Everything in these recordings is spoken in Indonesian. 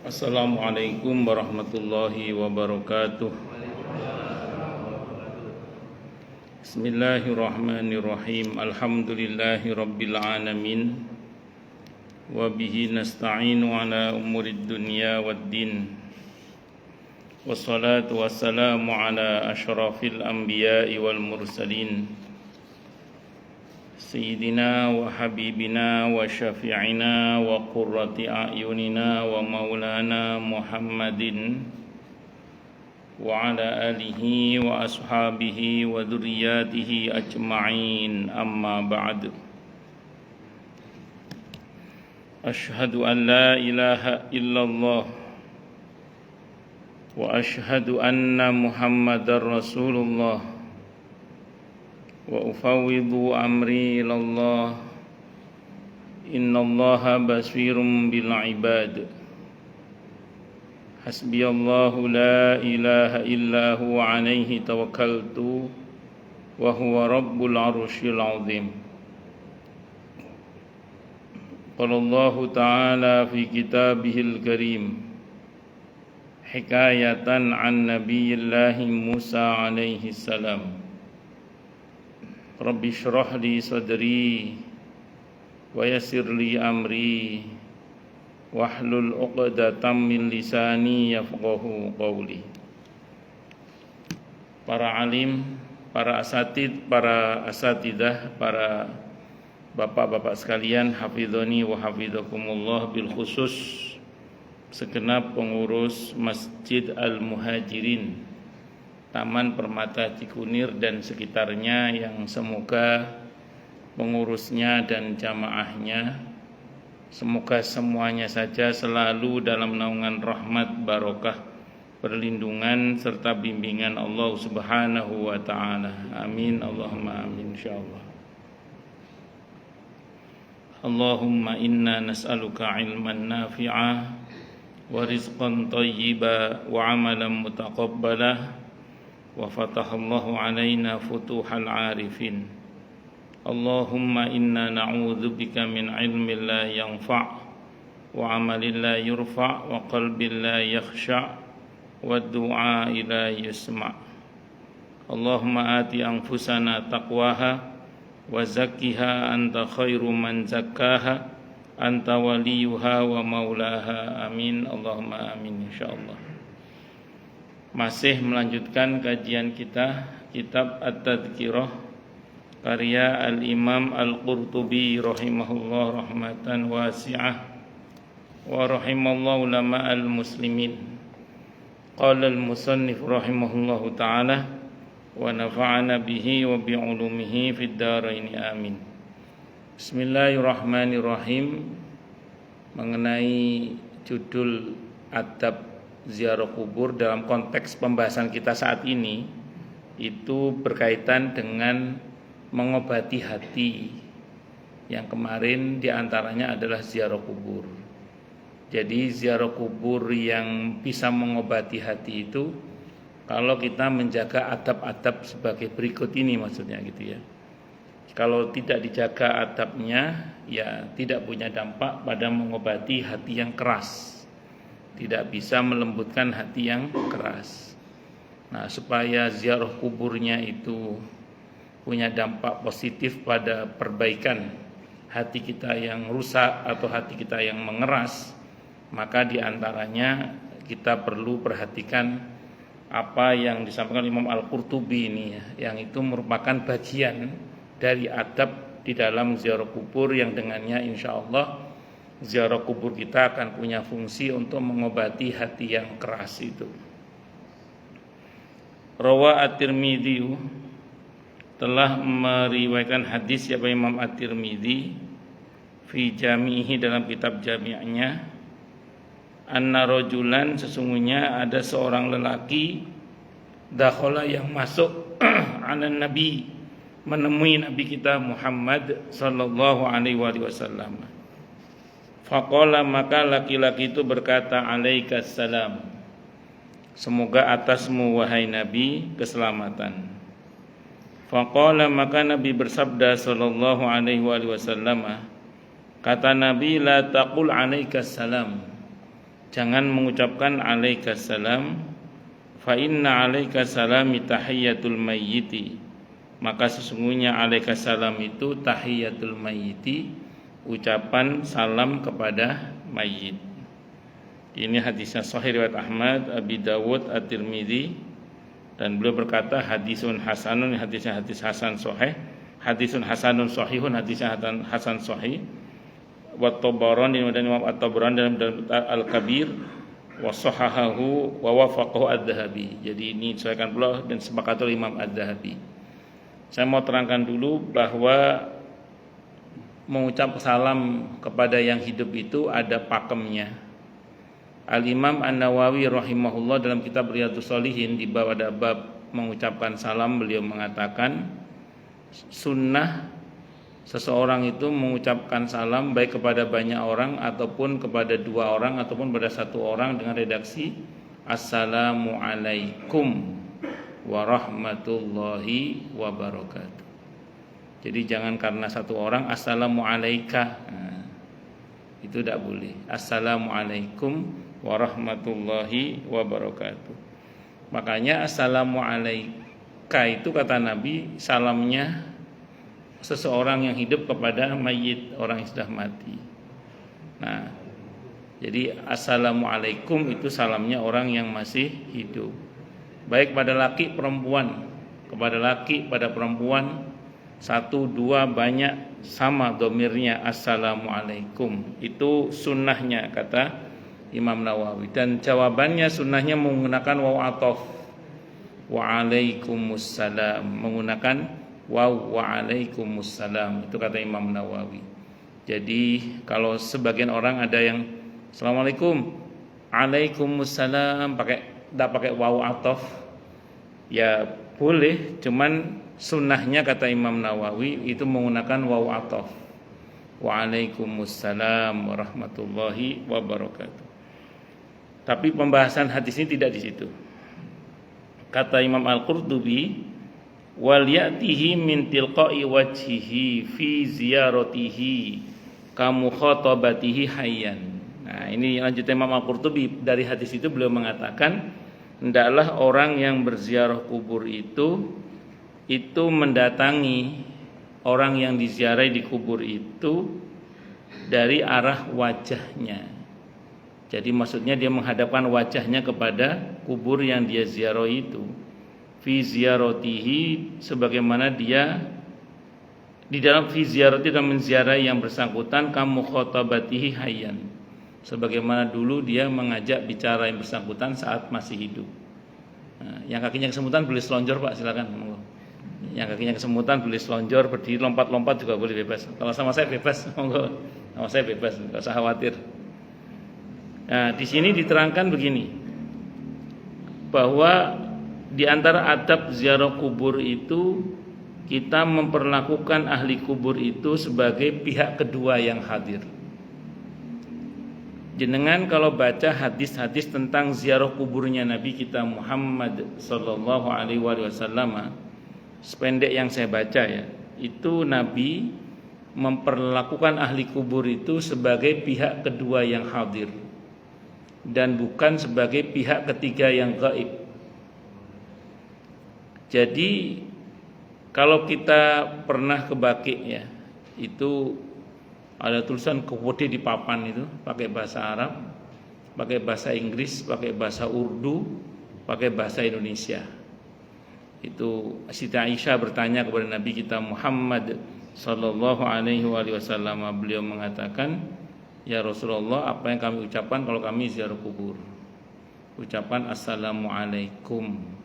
Assalamualaikum warahmatullahi wabarakatuh. Bismillahirrahmanirrahim. Alhamdulillahi rabbil alamin. Wa bihi nasta'inu ala umurid dunya waddin. Wassalatu wassalamu ala asyrafil anbiya'i wal mursalin. Sayyidina wa habibina wa syafi'ina wa qurrati a'yunina wa maulana Muhammadin wa ala alihi wa ashabihi wa dhurriyyatihi ajma'in, amma ba'd. Ashhadu an la ilaha illallah wa ashhadu anna Muhammadar Rasulullah wa ufawwidu amri ilallah. Innallaha basirun bil ibad. Hasbiyallahu la ilaha illa huwa alaihi tawakkaltu wa huwa rabbul arsyil azim. Qala Allah ta'ala fi kitabihil karim hikayatan an nabiyillahi Musa alaihi salam. Rabbi shrah li sadri wa yassir li amri wahlul 'uqdatam min lisani yafqahu qawli. Para alim, para asatid, para asatidah, para bapak-bapak sekalian, hafizani wa hafizakumullah, bil khusus segenap pengurus Masjid Al-Muhajirin Taman Permata Cikunir dan sekitarnya, yang semoga pengurusnya dan jamaahnya semoga semuanya saja selalu dalam naungan rahmat, barokah, perlindungan serta bimbingan Allah Subhanahu wa taala. Amin Allahumma amin insyaallah. Allahumma inna nas'aluka ilman nafi'a wa rizqan thayyiba wa amalan mutaqabbala wa fatahallahu alaina futuhal arifin. Allahumma inna na'udzubika min ilmin la yanfa' wa amalin la yurfa' wa qalbin la yakhsha' wa du'a la yusma'. Allahumma ati anfusana taqwaha wa zakkiha anta khairu man zakkaha anta waliyuha wa maulaha. Amin Allahumma amin insyaallah. Masih melanjutkan kajian kita kitab At-Tadhkirah karya Al-Imam Al-Qurtubi rahimahullah rahmatan wasi'ah wa rahimallahu ulama al-muslimin. Qala al-musannif rahimahullahu ta'ala wa nafa'ana bihi wa bi'ulumihi fid dharain amin. Bismillahirrahmanirrahim. Mengenai judul adab ziarah kubur dalam konteks pembahasan kita saat ini, itu berkaitan dengan mengobati hati, yang kemarin diantaranya adalah ziarah kubur. Jadi ziarah kubur yang bisa mengobati hati itu kalau kita menjaga adab-adab sebagai berikut ini, maksudnya gitu ya. Kalau tidak dijaga adabnya, ya tidak punya dampak pada mengobati hati yang keras, tidak bisa melembutkan hati yang keras. Nah, supaya ziarah kuburnya itu punya dampak positif pada perbaikan hati kita yang rusak atau hati kita yang mengeras, maka diantaranya kita perlu perhatikan apa yang disampaikan Imam Al-Qurtubi ini ya, yang itu merupakan bagian dari adab di dalam ziarah kubur, yang dengannya insya Allah ziarah kubur kita akan punya fungsi untuk mengobati hati yang keras itu. Rawa At-Tirmidzi, telah meriwayatkan hadis siapa Imam At-Tirmidzi fi jami'ihi, dalam kitab jami'nya, anna rajulan, sesungguhnya ada seorang lelaki, dakhala yang masuk ala nabi, menemui nabi kita Muhammad sallallahu alaihi wasallam. Faqala, maka laki-laki itu berkata, alaikas salam, semoga atasmu wahai nabi keselamatan. Faqala, maka nabi bersabda sallallahu alaihi wasallam, kata nabi, la taqul alaikas salam, jangan mengucapkan alaikassalam, fa inna alaikassalami tahiyyatul mayyiti, maka sesungguhnya alaikassalam itu tahiyyatul mayyiti, ucapan salam kepada mayit. Ini hadisnya sahih riwayat Ahmad, Abi Dawud, At-Tirmidzi, dan beliau berkata hadisun hasanun, hadisnya hadis hasan sahih, hadisun hasanun sahihun, hadisnya hasan sahih. Wa Tabarani, dan Imam At-Tabarani dalam Al-Kabir, wa sahahahu wa wafaqahu Adz-Dzahabi. Jadi ini disesuaikan pula dan sepakat oleh Imam Adz-Dzahabi. Saya mau terangkan dulu bahwa mengucap salam kepada yang hidup itu ada pakemnya. Al-Imam An-Nawawi rahimahullah dalam kitab Riyadhus Shalihin di bawah ada bab mengucapkan salam, beliau mengatakan sunnah seseorang itu mengucapkan salam baik kepada banyak orang ataupun kepada dua orang ataupun pada satu orang dengan redaksi Assalamualaikum warahmatullahi wabarakatuh. Jadi jangan karena satu orang Assalamualaika, itu tidak boleh. Assalamualaikum warahmatullahi wabarakatuh. Makanya Assalamualaika itu kata Nabi salamnya seseorang yang hidup kepada mayit, orang yang sudah mati. Nah, jadi Assalamualaikum itu salamnya orang yang masih hidup, baik pada laki perempuan, kepada laki pada perempuan, satu dua banyak sama domirnya Assalamualaikum. Itu sunnahnya kata Imam Nawawi. Dan jawabannya sunnahnya menggunakan waw ataf, waalaikumsalam, menggunakan waw waalaikumsalam, itu kata Imam Nawawi. Jadi kalau sebagian orang ada yang Assalamualaikum, Waalaikumsalam tidak pakai waw ataf, ya boleh, cuman sunnahnya kata Imam Nawawi itu menggunakan waw ataf, Waalaikumsalam warahmatullahi wabarakatuh. Tapi pembahasan hadis ini tidak di situ. Kata Imam Al-Qurtubi, wal ya'tihi min tilqa'i wajhihi fi ziyaratihi kamu khatabatihi hayyan. Nah, ini lanjutnya Imam Al-Qurtubi. Dari hadis itu beliau mengatakan, hendaklah orang yang berziarah kubur itu mendatangi orang yang diziarahi di kubur itu dari arah wajahnya. Jadi maksudnya dia menghadapkan wajahnya kepada kubur yang dia ziarahi itu. Fi ziyaratihi, sebagaimana dia di dalam fi ziyarati dan menziarahi yang bersangkutan, kamu khotabatihi hayyan, sebagaimana dulu dia mengajak bicara yang bersangkutan saat masih hidup. Nah, yang kakinya kesemutan boleh selonjor Pak, silakan. Yang kakinya kesemutan boleh selonjor, berdiri, lompat-lompat juga boleh, bebas. Kalau sama saya bebas, monggo. Sama saya bebas, enggak usah khawatir. Nah, di sini diterangkan begini, bahwa di antara adab ziarah kubur itu kita memperlakukan ahli kubur itu sebagai pihak kedua yang hadir. Jenengan kalau baca hadis-hadis tentang ziarah kuburnya Nabi kita Muhammad sallallahu alaihi wasallam, sependek yang saya baca ya, itu Nabi memperlakukan ahli kubur itu sebagai pihak kedua yang hadir dan bukan sebagai pihak ketiga yang gaib. Jadi kalau kita pernah ke Baqi ya, itu ada tulisan kewede di papan itu, pakai bahasa Arab, pakai bahasa Inggris, pakai bahasa Urdu, pakai bahasa Indonesia. Itu Siti Aisyah bertanya kepada Nabi kita Muhammad sallallahu alaihi wasallam, beliau mengatakan, ya Rasulullah, apa yang kami ucapkan kalau kami ziarah kubur? Ucapan Assalamualaikum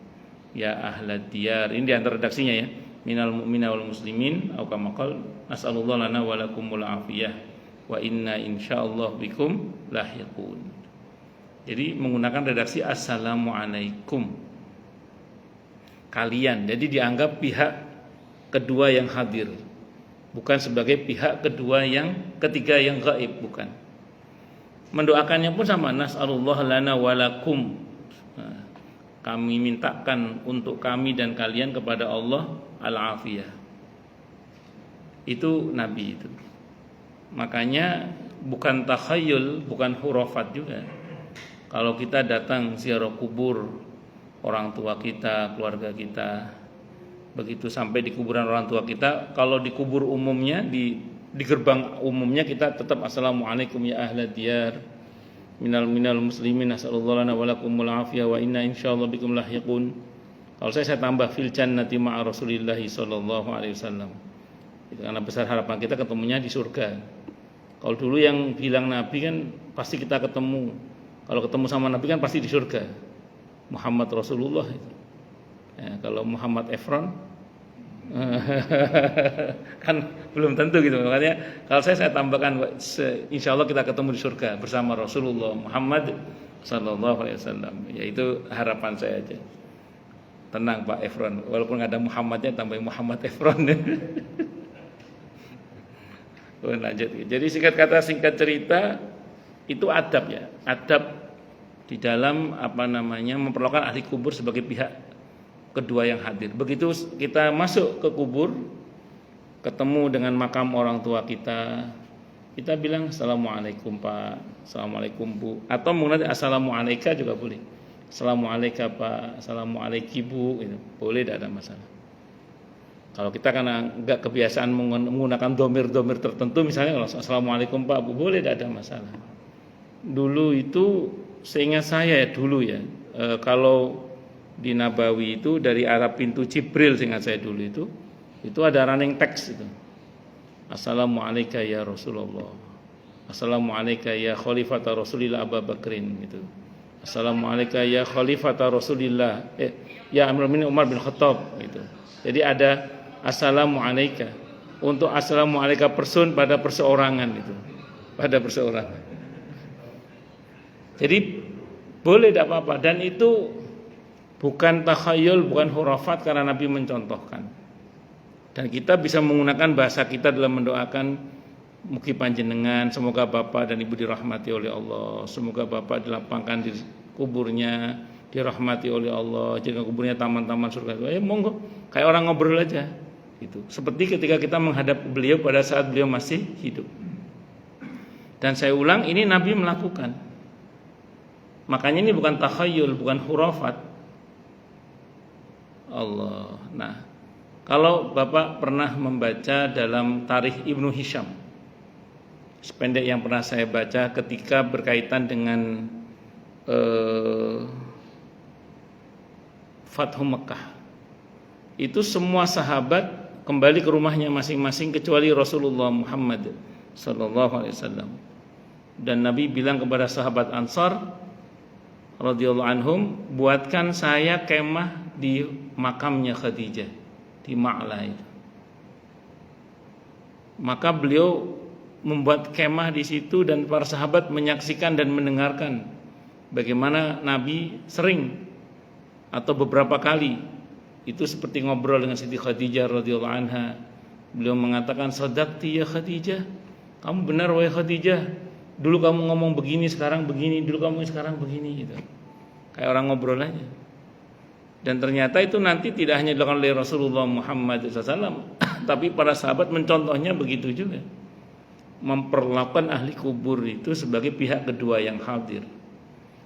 ya ahlad diyar. Ini di antara redaksinya ya, minal mu'mina wal muslimin, atau kama qala nas'alullah lana wa lakumul afiyah wa inna insyaallah bikum lahiqun. Jadi menggunakan redaksi Assalamualaikum kalian. Jadi dianggap pihak kedua yang hadir, bukan sebagai pihak kedua yang ketiga yang gaib, bukan. Mendoakannya pun sama, nas'alullah lana wa lakum. Nah, kami mintakan untuk kami dan kalian kepada Allah al-afiyah. Itu Nabi itu. Makanya bukan takhayul, bukan hurufat juga. Kalau kita datang ziarah kubur orang tua kita, keluarga kita, begitu sampai di kuburan orang tua kita, kalau di kubur umumnya, di gerbang umumnya kita tetap assalamualaikum ya ahlad diyar minal muslimin nasallallahu lana wa lakumul afiyah wa inna insyaallah bikum lahiqun. Kalau saya tambah fil jannati ma'a Rasulillah sallallahu alaihi wasallam. Itu karena besar harapan kita ketemunya di surga. Kalau dulu yang bilang Nabi kan pasti kita ketemu. Kalau ketemu sama Nabi kan pasti di surga. Muhammad Rasulullah itu. Ya, kalau Muhammad Efron kan belum tentu gitu. Makanya kalau saya tambahkan insya Allah kita ketemu di surga bersama Rasulullah Muhammad sallallahu alaihi wasallam. Ya itu harapan saya aja. Tenang Pak Efron, walaupun nggak ada Muhammadnya tambahin Muhammad Efron. Lanjut. Jadi singkat cerita itu adab ya, adab di dalam memperlakukan ahli kubur sebagai pihak kedua yang hadir. Begitu kita masuk ke kubur, ketemu dengan makam orang tua kita, kita bilang assalamualaikum Pak, assalamualaikum Bu, atau menggunakan assalamualaikum juga boleh. Assalamualaikum Pak, assalamualaikum Bu, itu boleh, tidak ada masalah. Kalau kita karena nggak kebiasaan menggunakan domir tertentu, misalnya kalau assalamualaikum Pak Bu, boleh, tidak ada masalah. Dulu itu seingat saya dulu ya, kalau di Nabawi itu dari arah pintu Jibril, seingat saya dulu itu ada running text itu. Assalamualaikum ya Rasulullah, assalamualaikum ya Khalifata Rasulillah Abu Bakrin gitu. Assalamualaikum ya Khalifata Rasulillah ya Amirul Mukminin Umar bin Khattab gitu. Jadi ada assalamualaikum untuk assalamualaikum person pada perseorangan itu, pada perseorangan. Jadi boleh, tidak apa-apa, dan itu bukan takhayul, bukan hurafat, karena Nabi mencontohkan. Dan kita bisa menggunakan bahasa kita dalam mendoakan, mugi panjenengan, semoga Bapak dan Ibu dirahmati oleh Allah, semoga Bapak dilapangkan di kuburnya, dirahmati oleh Allah, jika kuburnya taman-taman surga. Ya monggo, kayak orang ngobrol aja gitu. Seperti ketika kita menghadap beliau pada saat beliau masih hidup. Dan saya ulang, ini Nabi melakukan. Makanya ini bukan takhayul, bukan hurafat. Allah. Nah, kalau Bapak pernah membaca dalam Tarikh Ibnu Hisham, sependek yang pernah saya baca ketika berkaitan dengan Fathu Mekah, itu semua sahabat kembali ke rumahnya masing-masing kecuali Rasulullah Muhammad sallallahu alaihi wasallam. Dan Nabi bilang kepada sahabat Ansar radhiyallahu anhum, buatkan saya kemah di makamnya Khadijah di Ma'la itu. Maka beliau membuat kemah di situ dan para sahabat menyaksikan dan mendengarkan bagaimana Nabi sering atau beberapa kali itu seperti ngobrol dengan Siti Khadijah radhiyallahu anha. Beliau mengatakan, "Sadaqti ya Khadijah, kamu benar wahai Khadijah. Dulu kamu ngomong begini, sekarang begini, dulu kamu sekarang begini," gitu. Kayak orang ngobrol aja. Dan ternyata itu nanti tidak hanya dilakukan oleh Rasulullah Muhammad SAW, tapi para sahabat mencontohnya begitu juga, memperlakukan ahli kubur itu sebagai pihak kedua yang hadir.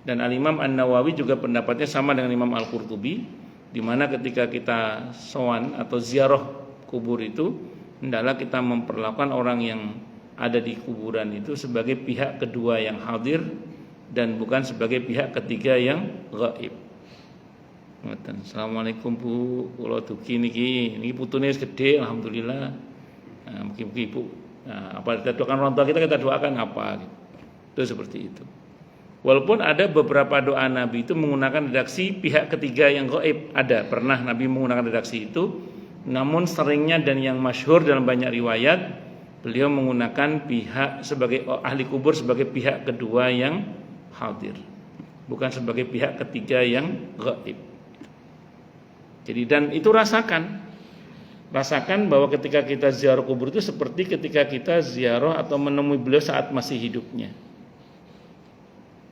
Dan Al-Imam An-Nawawi juga pendapatnya sama dengan Imam Al-Qurtubi, di mana ketika kita sowan atau ziarah kubur itu, hendaklah kita memperlakukan orang yang ada di kuburan itu sebagai pihak kedua yang hadir dan bukan sebagai pihak ketiga yang gaib. Assalamualaikum Bu, kula dugi niki putune wis gede alhamdulillah. Nah, mugi-mugi Ibu, apa kita doakan orang tua kita doakan apa gitu. Itu seperti itu. Walaupun ada beberapa doa Nabi itu menggunakan redaksi pihak ketiga yang gaib, ada, pernah Nabi menggunakan redaksi itu, namun seringnya dan yang masyhur dalam banyak riwayat beliau menggunakan pihak sebagai ahli kubur sebagai pihak kedua yang hadir, bukan sebagai pihak ketiga yang gaib. Jadi dan itu rasakan bahwa ketika kita ziarah kubur itu seperti ketika kita ziarah atau menemui beliau saat masih hidupnya.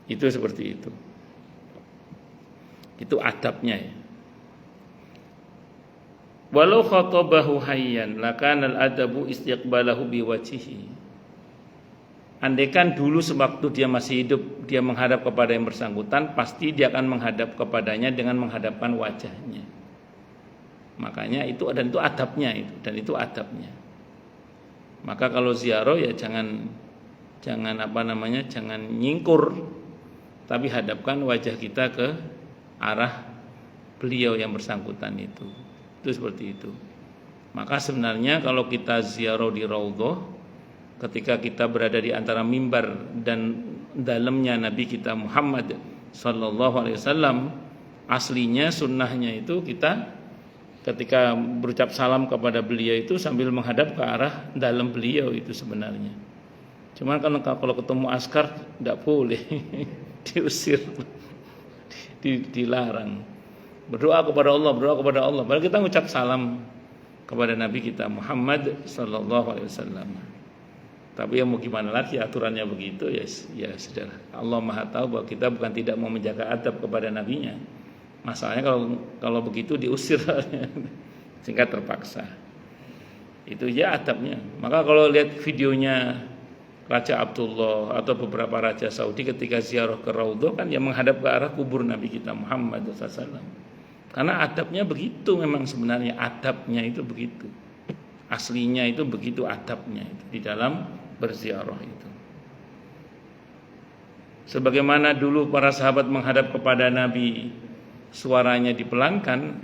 Itu seperti itu. Itu adabnya ya. Walau khatabahu hayyan lakana al-adabu istiqbalahu biwajhihi. andaikan dulu sewaktu dia masih hidup dia menghadap kepada yang bersangkutan, pasti dia akan menghadap kepadanya dengan menghadapkan wajahnya. Makanya itu adabnya itu, dan itu adabnya. Maka kalau ziarah ya jangan jangan nyingkur, tapi hadapkan wajah kita ke arah beliau yang bersangkutan itu. Itu seperti itu. Maka sebenarnya kalau kita ziarah di Raudhah, ketika kita berada di antara mimbar dan dalamnya Nabi kita Muhammad sallallahu alaihi wasallam, aslinya sunnahnya itu kita ketika berucap salam kepada beliau itu sambil menghadap ke arah dalam beliau itu sebenarnya. Cuman kalau ketemu askar tidak boleh, diusir, dilarang. Berdoa kepada Allah. Baru kita mengucap salam kepada Nabi kita Muhammad sallallahu alaihi wasallam. Tapi ya mau gimana lagi, aturannya begitu ya sudah. Allah Maha tahu bahwa kita bukan tidak mau menjaga adab kepada nabinya. Masalahnya kalau begitu diusir sehingga terpaksa. Itu ya adabnya. Maka kalau lihat videonya Raja Abdullah atau beberapa raja Saudi ketika ziarah ke Raudhah kan yang menghadap ke arah kubur Nabi kita Muhammad SAW. Karena adabnya begitu, memang sebenarnya adabnya itu begitu. Aslinya itu begitu adabnya itu di dalam berziarah itu. Sebagaimana dulu para sahabat menghadap kepada Nabi suaranya dipelankan,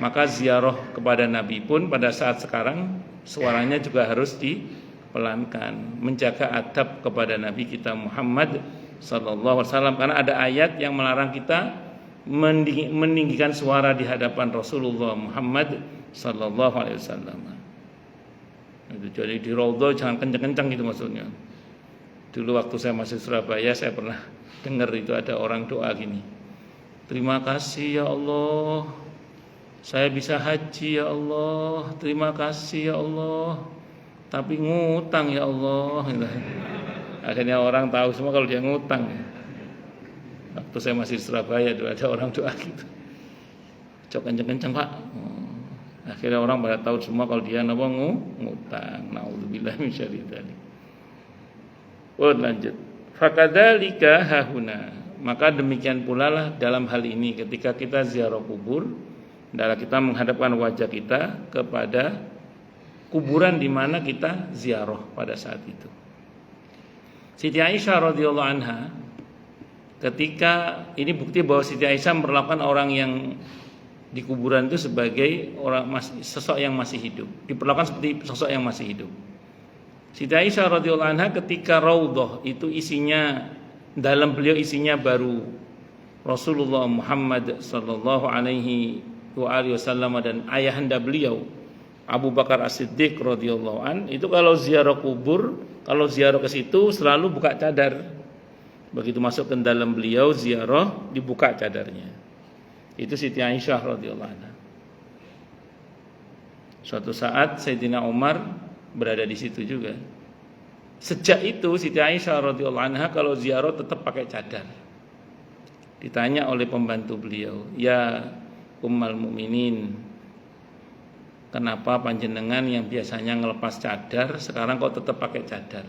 maka ziarah kepada Nabi pun pada saat sekarang suaranya juga harus dipelankan, menjaga adab kepada Nabi kita Muhammad sallallahu alaihi wasallam, karena ada ayat yang melarang kita meninggikan suara di hadapan Rasulullah Muhammad sallallahu alaihi wasallam. Itu jadi di Raudhah jangan kencang-kencang gitu maksudnya. Dulu waktu saya masih Surabaya saya pernah dengar itu ada orang doa gini. Terima kasih ya Allah, saya bisa haji ya Allah. Terima kasih ya Allah, tapi ngutang ya Allah. Akhirnya orang tahu semua kalau dia ngutang. Waktu saya masih di Surabaya ada orang doa gitu, cok kenceng-kenceng Pak. Akhirnya orang pada tahu semua kalau dia ngutang. Naudzubillah min syarri dzalik. Lanjut. Fakadzalika hahuna. Maka demikian pula lah dalam hal ini ketika kita ziarah kubur, adalah kita menghadapkan wajah kita kepada kuburan di mana kita ziarah pada saat itu. Siti Aisyah radhiyallahu anha, ketika ini bukti bahwa Siti Aisyah memperlakukan orang yang di kuburan itu sebagai sosok yang masih hidup, diperlakukan seperti sosok yang masih hidup. Siti Aisyah radhiyallahu anha ketika Raudhah itu isinya, dalam beliau isinya baru Rasulullah Muhammad sallallahu alaihi wasallam dan ayahanda beliau Abu Bakar As-Siddiq radhiyallahu an. Itu kalau ziarah kubur, kalau ziarah ke situ selalu buka cadar. Begitu masuk ke dalam beliau ziarah dibuka cadarnya. Itu Siti Aisyah radhiyallahu anha. Suatu saat Sayyidina Umar berada di situ juga. Sejak itu Siti Aisyah radhiyallahu anha kalau ziarah tetap pakai cadar. Ditanya oleh pembantu beliau, "Ya Ummul Mukminin, kenapa panjenengan yang biasanya ngelepas cadar sekarang kok tetap pakai cadar?"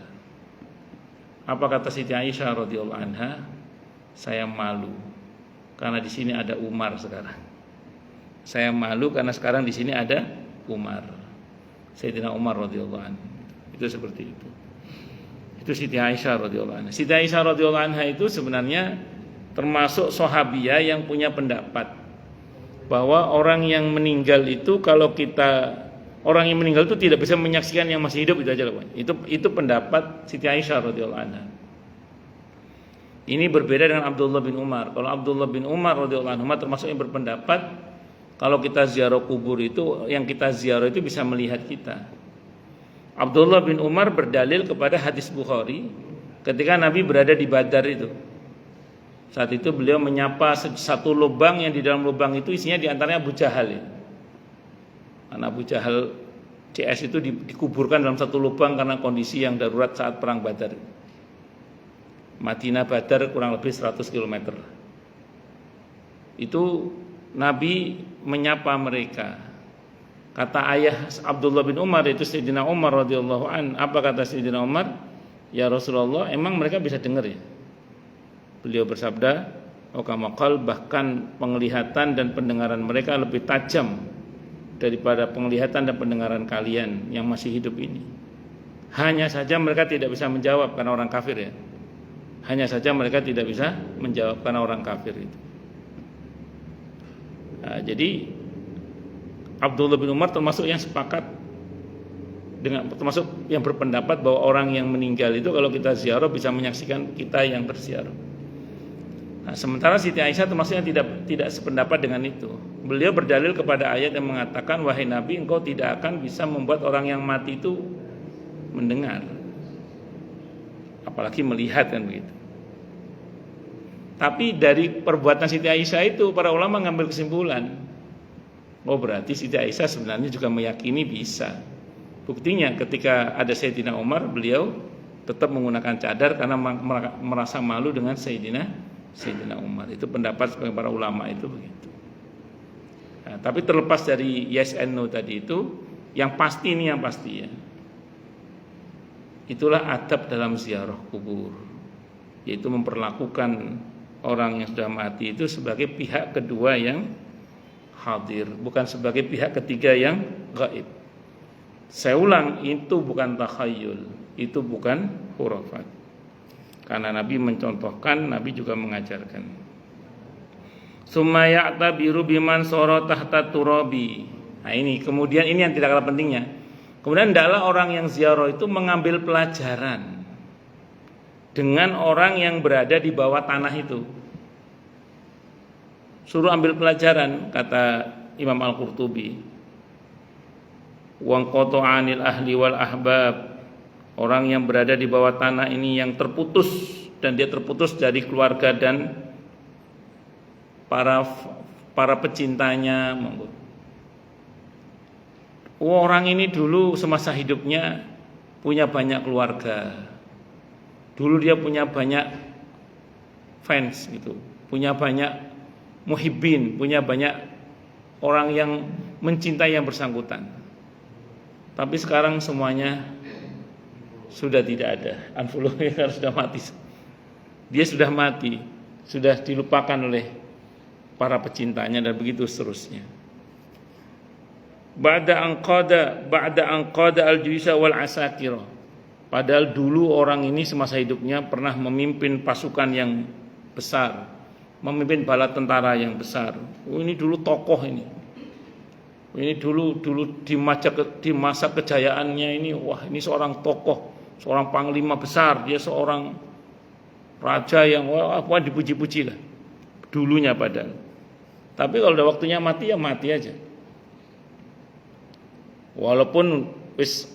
Apa kata Siti Aisyah radhiyallahu anha? "Saya malu karena di sini ada Umar sekarang. Saya malu karena sekarang di sini ada Umar." Sayyidina Umar radhiyallahu anhu. Itu seperti itu. Itu Siti Aisyah radhiyallahu anha. Siti Aisyah radhiyallahu anha itu sebenarnya termasuk sahabiah yang punya pendapat bahwa orang yang meninggal itu orang yang meninggal itu tidak bisa menyaksikan yang masih hidup, itu aja loh. Itu pendapat Siti Aisyah radhiyallahu anha. Ini berbeda dengan Abdullah bin Umar. Kalau Abdullah bin Umar radhiyallahu anhu termasuk yang berpendapat kalau kita ziarah kubur itu yang kita ziarah itu bisa melihat kita. Abdullah bin Umar berdalil kepada hadis Bukhari ketika Nabi berada di Badar itu. Saat itu beliau menyapa satu lubang yang di dalam lubang itu isinya diantaranya Abu Jahal ya. Karena Abu Jahal CS itu dikuburkan dalam satu lubang karena kondisi yang darurat saat perang Badar. Madinah Badar kurang lebih 100 km. Itu Nabi menyapa mereka. Kata ayah Abdullah bin Umar itu Sayyidina Umar radhiyallahu an, apa kata Sayyidina Umar? ya Rasulullah, emang mereka bisa dengar ya? Beliau bersabda, Okamaqal, bahkan penglihatan dan pendengaran mereka lebih tajam daripada penglihatan dan pendengaran kalian yang masih hidup ini. Hanya saja mereka tidak bisa menjawab karena orang kafir ya. Hanya saja mereka tidak bisa menjawab karena orang kafir itu. Nah, jadi Abdullah bin Umar termasuk yang sepakat termasuk yang berpendapat bahwa orang yang meninggal itu kalau kita ziarah bisa menyaksikan kita yang berziarah. Nah, sementara Siti Aisyah termasuk yang tidak sependapat dengan itu. Beliau berdalil kepada ayat yang mengatakan, wahai Nabi, engkau tidak akan bisa membuat orang yang mati itu mendengar, apalagi melihat, kan begitu. Tapi dari perbuatan Siti Aisyah itu para ulama ngambil kesimpulan, oh berarti Siti Aisyah sebenarnya juga meyakini bisa. Buktinya ketika ada Sayyidina Umar, beliau tetap menggunakan cadar karena merasa malu dengan Sayyidina Umar. Itu pendapat sebagai para ulama itu begitu. Nah, tapi terlepas dari yes and no tadi itu, yang pasti ini yang pasti ya, itulah adab dalam ziarah kubur, yaitu memperlakukan orang yang sudah mati itu sebagai pihak kedua yang hadir, bukan sebagai pihak ketiga yang gaib. Saya ulang, itu bukan takhayul, itu bukan khurafat. Karena Nabi mencontohkan, Nabi juga mengajarkan. Summa ya'tabiru biman sara tahta turabi. Nah ini, kemudian ini yang tidak kalah pentingnya. Kemudian hendaklah orang yang ziarah itu mengambil pelajaran dengan orang yang berada di bawah tanah itu. Suruh ambil pelajaran, kata Imam Al-Qurtubi. Wangqata 'anil ahli wal ahbab. Orang yang berada di bawah tanah ini yang terputus, dan dia terputus dari keluarga dan para pecintanya. Orang ini dulu semasa hidupnya punya banyak keluarga. Dulu dia punya banyak fans gitu, punya banyak muhibbin, punya banyak orang yang mencintai yang bersangkutan. Tapi sekarang semuanya sudah tidak ada. Unfollow-nya karena sudah mati. Dia sudah mati, sudah dilupakan oleh para pecintanya dan begitu seterusnya. Ba'da anqada al-juisa wal asakira. Padahal dulu orang ini semasa hidupnya pernah memimpin pasukan yang besar, memimpin bala tentara yang besar. Oh, ini dulu tokoh ini. Ini dulu di masa kejayaannya ini, wah ini seorang tokoh, seorang panglima besar, dia seorang raja yang wah dipuji-puji lah dulunya padahal. Tapi kalau udah waktunya mati ya mati aja. Walaupun wis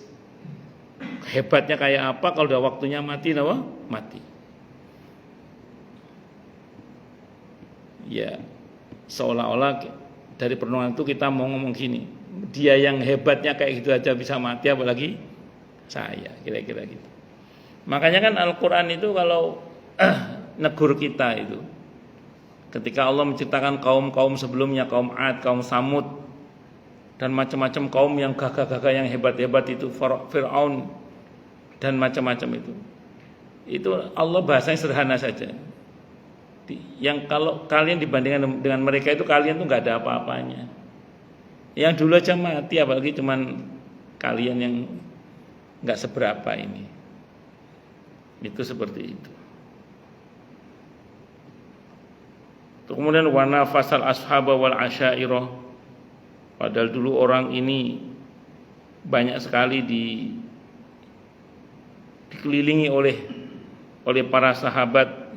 hebatnya kayak apa, kalau udah waktunya mati, mati. Ya, seolah-olah dari perenungan itu kita mau ngomong gini, dia yang hebatnya kayak gitu aja bisa mati, apalagi saya, kira-kira gitu. Makanya kan Al-Quran itu kalau negur kita itu, ketika Allah menciptakan kaum-kaum sebelumnya, kaum Ad, kaum Samud, dan macam-macam kaum yang gagah-gagah yang hebat-hebat itu, Fir'aun dan macam-macam itu Allah bahasanya sederhana saja. Yang kalau kalian dibandingkan dengan mereka itu, kalian tuh nggak ada apa-apanya. Yang dulu aja mati, apalagi cuman kalian yang nggak seberapa ini. Itu seperti itu. Kemudian wana fasal ashaba wal asyairah. Padahal dulu orang ini banyak sekali dikelilingi oleh para sahabat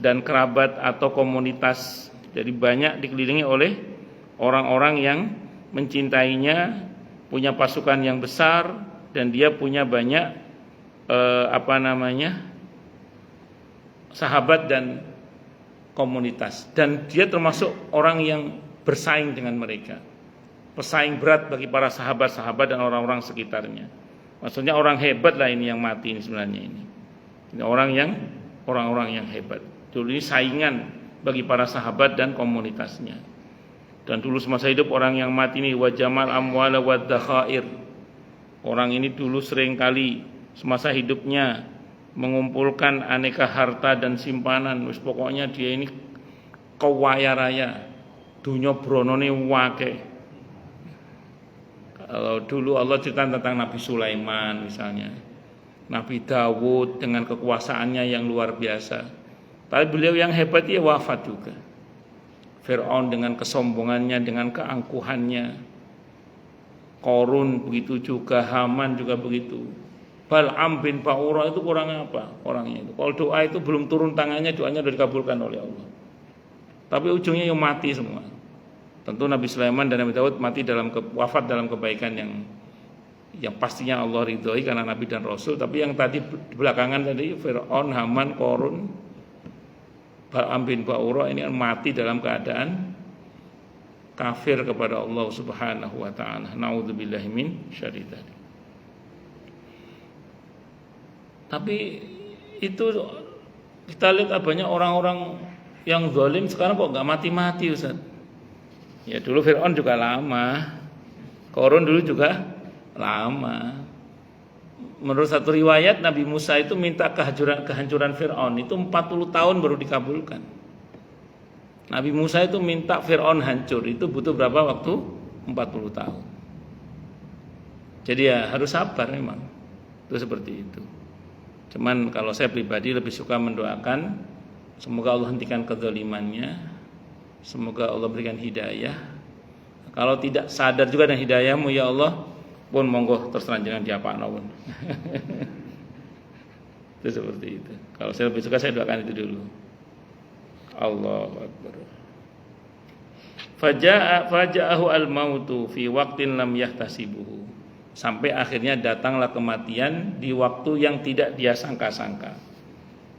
dan kerabat atau komunitas. Jadi banyak dikelilingi oleh orang-orang yang mencintainya, punya pasukan yang besar, dan dia punya banyak sahabat dan komunitas. Dan dia termasuk orang yang bersaing dengan mereka, pesaing berat bagi para sahabat-sahabat dan orang-orang sekitarnya. Maksudnya orang hebat lah ini yang mati ini sebenarnya ini. Ini orang-orang yang hebat. Dulu ini saingan bagi para sahabat dan komunitasnya. Dan dulu semasa hidup orang yang mati ini wajamal amwala wad dakhair. Orang ini dulu sering kali semasa hidupnya mengumpulkan aneka harta dan simpanan, wis pokoknya dia ini kaya raya, dunya bronone wake. Kalau dulu Allah cerita tentang Nabi Sulaiman misalnya, Nabi Dawud dengan kekuasaannya yang luar biasa, tapi beliau yang hebat ya wafat juga. Fir'aun dengan kesombongannya, dengan keangkuhannya, Qarun begitu juga, Haman juga begitu. Bal'am bin Ba'ura itu kurang apa orangnya itu. Kalau doa itu belum turun tangannya, doanya sudah dikabulkan oleh Allah. Tapi ujungnya yang mati semua. Tentu Nabi Sulaiman dan Nabi Daud mati wafat dalam kebaikan yang pastinya Allah ridhoi karena Nabi dan Rasul. Tapi yang tadi belakangan tadi Fir'aun, Haman, Qarun, Bal'am bin Ba'ura ini mati dalam keadaan kafir kepada Allah Subhanahu wa taala. Nauzubillahi min syarri dzalik. Tapi itu kita lihat banyak orang-orang yang zalim sekarang kok enggak mati-mati, Ustaz. Ya dulu Fir'aun juga lama. Qarun dulu juga lama. Menurut satu riwayat Nabi Musa itu minta kehancuran Fir'aun itu 40 tahun baru dikabulkan. Nabi Musa itu minta Fir'aun hancur, itu butuh berapa waktu? 40 tahun. Jadi ya harus sabar memang. Itu seperti itu. Cuman kalau saya pribadi lebih suka mendoakan semoga Allah hentikan kezalimannya, semoga Allah berikan hidayah. Kalau tidak sadar juga dengan hidayahmu ya Allah, pun monggo terserah jangan diapakno pun. Itu seperti itu. Kalau saya lebih suka saya doakan itu dulu. Allahu Akbar. Faja'ahu al-mautu fi waqtin lam yahtasibuhu. Sampai akhirnya datanglah kematian di waktu yang tidak dia sangka-sangka.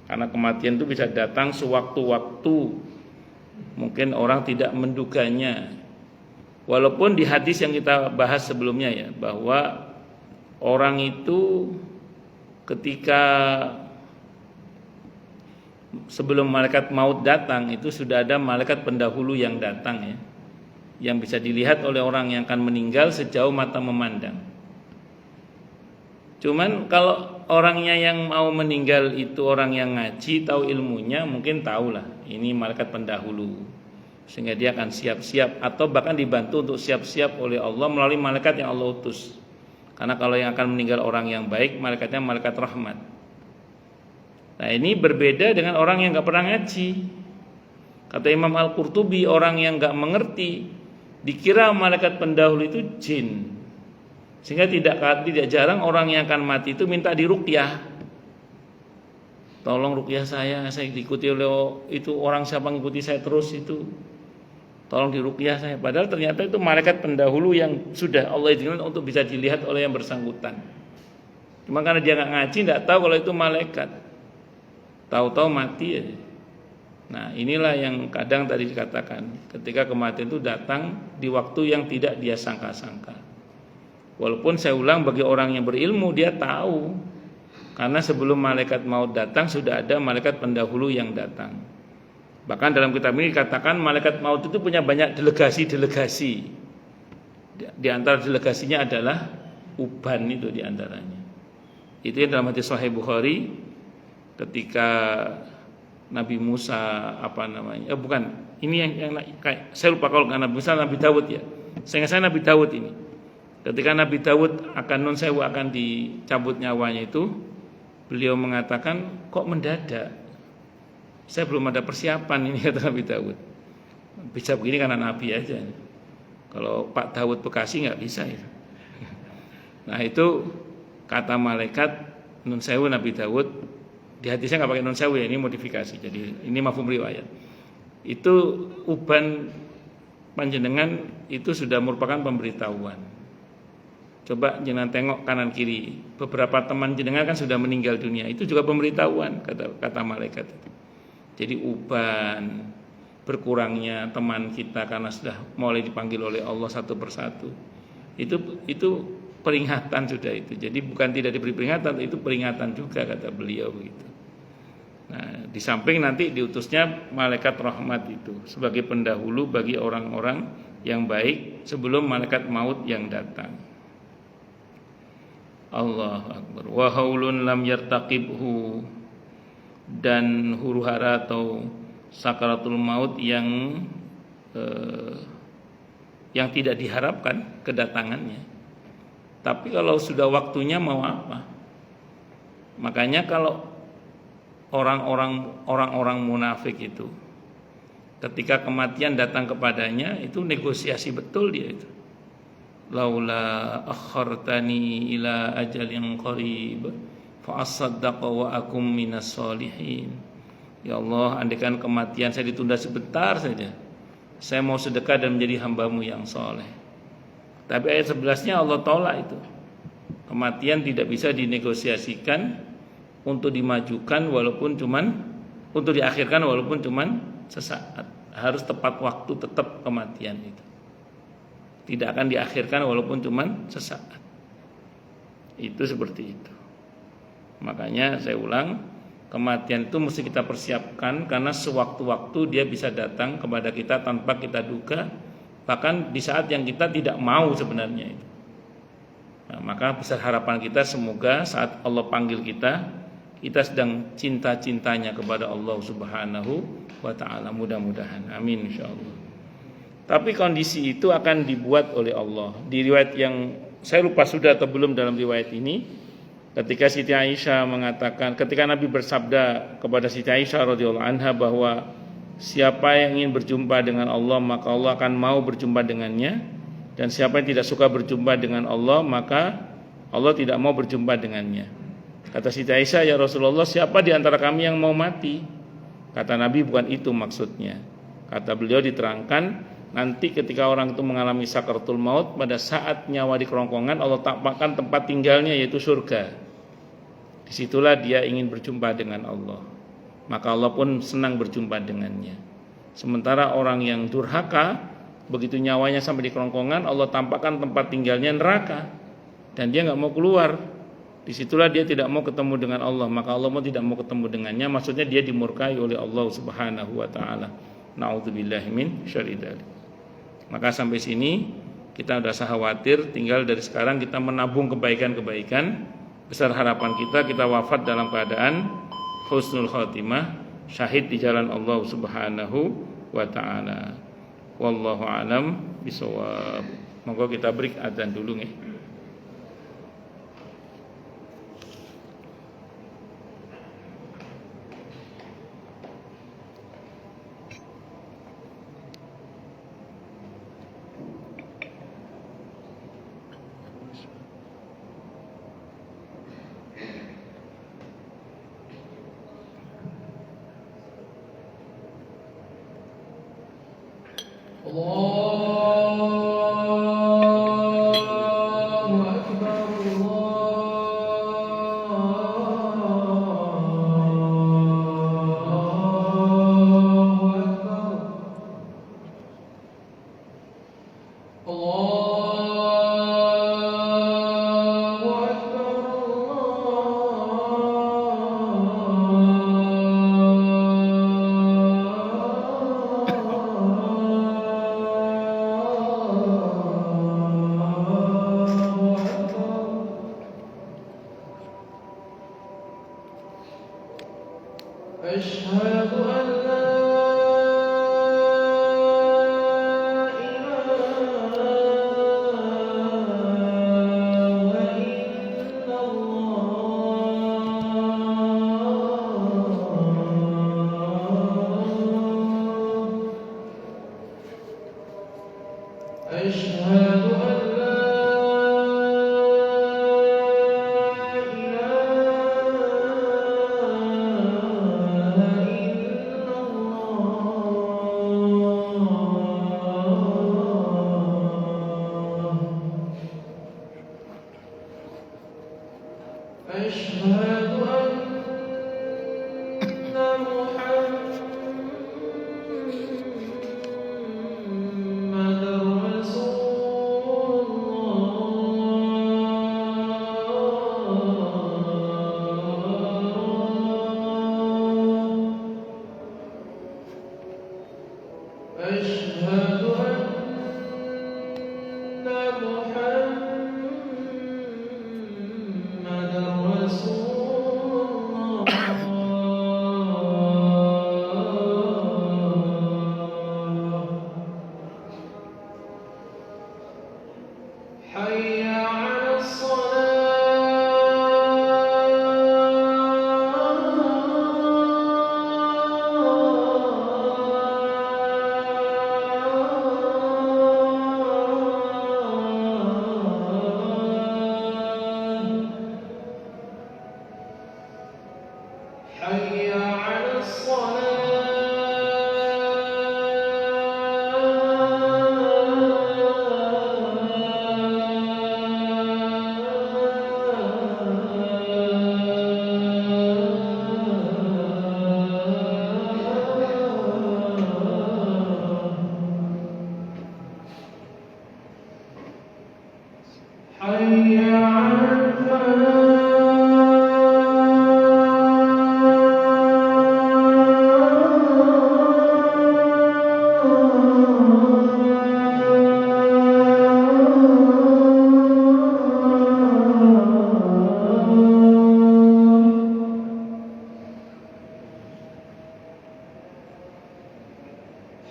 Karena kematian itu bisa datang sewaktu-waktu. Mungkin orang tidak menduganya. Walaupun di hadis yang kita bahas sebelumnya ya, bahwa orang itu ketika sebelum malaikat maut datang itu sudah ada malaikat pendahulu yang datang ya, yang bisa dilihat oleh orang yang akan meninggal sejauh mata memandang. Cuman kalau orangnya yang mau meninggal itu orang yang ngaji, tahu ilmunya, mungkin tahulah ini malaikat pendahulu, sehingga dia akan siap-siap atau bahkan dibantu untuk siap-siap oleh Allah melalui malaikat yang Allah utus. Karena kalau yang akan meninggal orang yang baik, malaikatnya malaikat rahmat. Nah ini berbeda dengan orang yang gak pernah ngaji. Kata Imam Al-Qurtubi, orang yang gak mengerti dikira malaikat pendahulu itu jin. Sehingga tidak jarang orang yang akan mati itu minta diruqyah. Tolong ruqyah saya diikuti oleh itu orang siapa ngikuti saya terus itu. Tolong diruqyah saya. Padahal ternyata itu malaikat pendahulu yang sudah Allah izinkan untuk bisa dilihat oleh yang bersangkutan. Cuma karena dia nggak ngaji, nggak tahu kalau itu malaikat. Tahu-tahu mati ya. Nah inilah yang kadang tadi dikatakan, ketika kematian itu datang di waktu yang tidak dia sangka-sangka. Walaupun saya ulang, bagi orang yang berilmu dia tahu, karena sebelum malaikat maut datang sudah ada malaikat pendahulu yang datang. Bahkan dalam kitab ini dikatakan malaikat maut itu punya banyak delegasi-delegasi. Di antara delegasinya adalah uban itu di antaranya. Itu yang dalam hadis Sahih Bukhari ketika Nabi Musa ini yang saya lupa kalau Nabi Musa, Nabi Dawud ya. Saya Nabi Dawud ini. Ketika Nabi Dawud akan dicabut nyawanya itu, beliau mengatakan kok mendadak? Saya belum ada persiapan ini, kata Nabi Dawud. Bisa begini karena Nabi aja. Kalau Pak Dawud Bekasi nggak bisa ya. Nah itu kata malaikat nun sewu Nabi Dawud, di hadisnya nggak pakai nun sewu ya, ini modifikasi. Jadi ini mafhum riwayat. Itu uban panjenengan itu sudah merupakan pemberitahuan. Coba jenengan tengok kanan kiri, beberapa teman jenengan kan sudah meninggal dunia, itu juga pemberitahuan kata malaikat. Jadi uban berkurangnya teman kita karena sudah mulai dipanggil oleh Allah satu persatu. Itu peringatan sudah itu. Jadi bukan tidak diberi peringatan, itu peringatan juga kata beliau begitu. Nah, di samping nanti diutusnya malaikat rahmat itu sebagai pendahulu bagi orang-orang yang baik sebelum malaikat maut yang datang. Allahu akbar. Wa haulun lam yartaqibhu, dan huru hara atau sakaratul maut yang tidak diharapkan kedatangannya. Tapi kalau sudah waktunya mau apa? Makanya kalau orang-orang munafik itu ketika kematian datang kepadanya itu negosiasi betul dia itu. Laula akhartani ila ajalin qarib fa asaddaqa wa akum minas solihin. Ya Allah, andaikan kematian saya ditunda sebentar saja, saya mau sedekah dan menjadi hambamu yang soleh. Tapi ayat 11-nya Allah tolak itu. Kematian tidak bisa dinegosiasikan untuk dimajukan walaupun cuman, untuk diakhirkan walaupun cuman sesaat. Harus tepat waktu tetap kematian itu. Tidak akan diakhirkan walaupun cuman sesaat. Itu seperti itu. Makanya saya ulang, kematian itu mesti kita persiapkan karena sewaktu-waktu dia bisa datang kepada kita tanpa kita duga, bahkan di saat yang kita tidak mau sebenarnya itu. Nah, maka besar harapan kita semoga saat Allah panggil kita sedang cinta-cintanya kepada Allah Subhanahu wa taala, mudah-mudahan. Amin insyaallah. Tapi kondisi itu akan dibuat oleh Allah. Di riwayat yang saya lupa sudah atau belum dalam riwayat ini, ketika Siti Aisyah mengatakan, ketika Nabi bersabda kepada Siti Aisyah radhiyallahu anha bahwa siapa yang ingin berjumpa dengan Allah maka Allah akan mau berjumpa dengannya, dan siapa yang tidak suka berjumpa dengan Allah maka Allah tidak mau berjumpa dengannya. Kata Siti Aisyah, ya Rasulullah, siapa di antara kami yang mau mati? Kata Nabi, bukan itu maksudnya. Kata beliau, diterangkan nanti ketika orang itu mengalami sakaratul maut, pada saat nyawa di kerongkongan Allah tampakkan tempat tinggalnya yaitu surga. Disitulah dia ingin berjumpa dengan Allah, maka Allah pun senang berjumpa dengannya. Sementara orang yang durhaka, begitu nyawanya sampai di kerongkongan, Allah tampakkan tempat tinggalnya neraka dan dia nggak mau keluar. Disitulah dia tidak mau ketemu dengan Allah, maka Allah pun tidak mau ketemu dengannya. Maksudnya dia dimurkai oleh Allah Subhanahu wa taala. Na'udzubillahi min syarri dzalik. Maka sampai sini kita sudah khawatir, tinggal dari sekarang kita menabung kebaikan-kebaikan. Besar harapan kita wafat dalam keadaan husnul khotimah, syahid di jalan Allah Subhanahu wa taala. Wallahu alam bisawab. Monggo kita break adzan dulu nggih.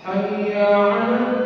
حي على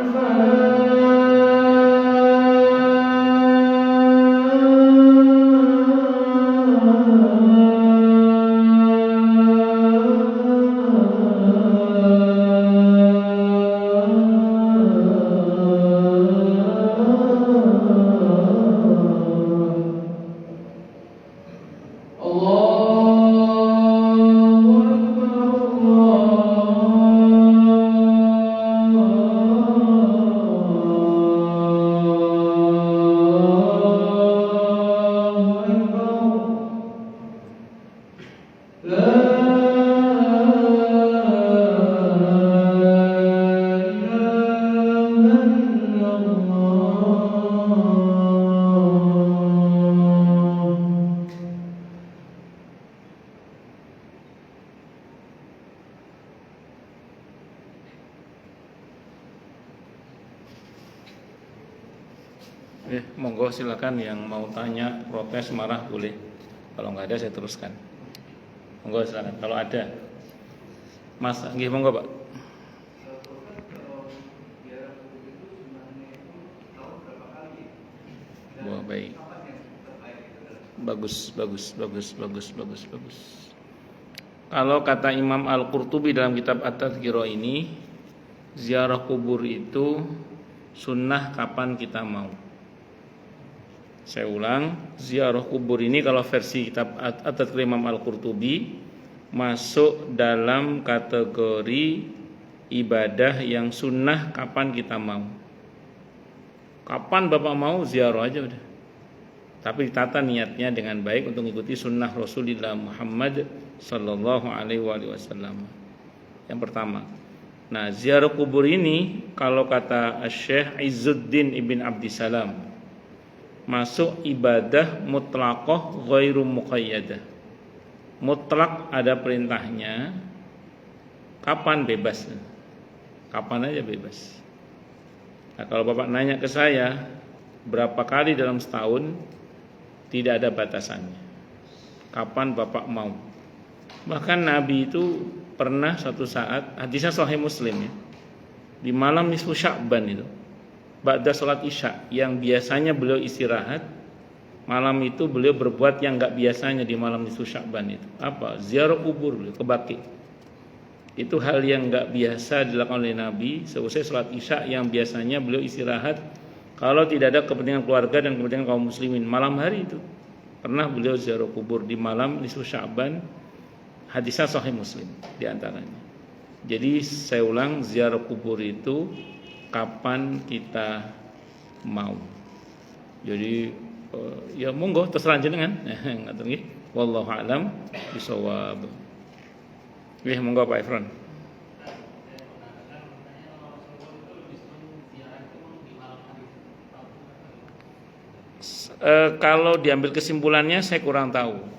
monggo silakan yang mau tanya, protes, marah boleh. Kalau nggak ada saya teruskan. Monggo silakan. Kalau ada, Mas, nggih monggo Pak. Wah, baik. Bagus. Kalau kata Imam Al-Qurtubi dalam kitab At-Tadhkirah ini, ziarah kubur itu sunnah kapan kita mau. Saya ulang, ziarah kubur ini kalau versi kitab At-Tadhkirah Imam Al-Qurtubi masuk dalam kategori ibadah yang sunnah kapan kita mau. Kapan Bapak mau ziarah aja udah. Tapi ditata niatnya dengan baik untuk mengikuti sunnah Rasulullah Muhammad sallallahu alaihi wasallam. Yang pertama. Nah, ziarah kubur ini kalau kata Syekh Izzuddin Ibn Abdissalam masuk ibadah mutlaqah ghairu muqayyadah. Mutlak ada perintahnya. Kapan bebas? Kapan aja bebas. Nah, kalau Bapak nanya ke saya berapa kali dalam setahun, tidak ada batasannya. Kapan Bapak mau? Bahkan Nabi itu pernah suatu saat, hadisnya Sahih Muslim ya, di malam nisfu Sya'ban itu, ba'da sholat Isya, yang biasanya beliau istirahat, malam itu beliau berbuat yang nggak biasanya di malam nisfu Sya'ban itu. Apa? Ziarah kubur beliau ke Baqi. Itu hal yang nggak biasa dilakukan oleh Nabi selesai sholat Isya, yang biasanya beliau istirahat kalau tidak ada kepentingan keluarga dan kepentingan kaum muslimin. Malam hari itu pernah beliau ziarah kubur di malam nisfu Sya'ban. Hadisnya Sahih Muslim diantaranya. Jadi saya ulang, ziarah kubur itu kapan kita mau. Jadi ya monggo terserah jenengan. Ngaten nggih. Wallahu a'lam bishawab. Nggih monggo Pak Efron. Kalau diambil kesimpulannya saya kurang tahu.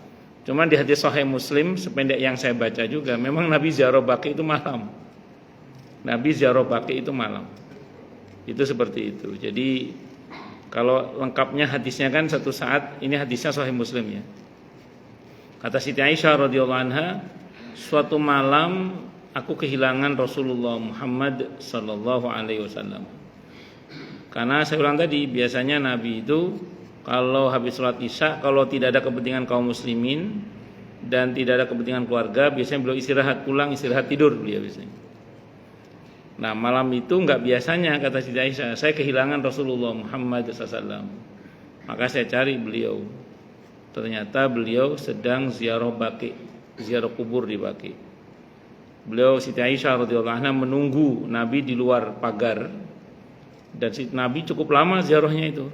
Cuman di hadis Sahih Muslim sependek yang saya baca juga, memang Nabi ziarah Baqi itu malam. Nabi ziarah Baqi itu malam. Itu seperti itu. Jadi kalau lengkapnya hadisnya kan satu saat, ini hadisnya Sahih Muslim ya. Kata Siti Aisyah radhiyallahu anha, suatu malam aku kehilangan Rasulullah Muhammad sallallahu alaihi wasallam. Karena saya ulang tadi, biasanya Nabi itu kalau habis sholat Isya, kalau tidak ada kepentingan kaum muslimin dan tidak ada kepentingan keluarga, biasanya beliau istirahat, pulang istirahat, tidur beliau biasanya. Nah malam itu nggak biasanya, kata Siti Aisyah, saya kehilangan Rasulullah Muhammad SAW. Maka saya cari beliau. Ternyata beliau sedang ziarah Baqi, ziarah kubur di Baqi. Beliau Siti Aisyah radhiyallahu anha menunggu Nabi di luar pagar, dan Nabi cukup lama ziarahnya itu.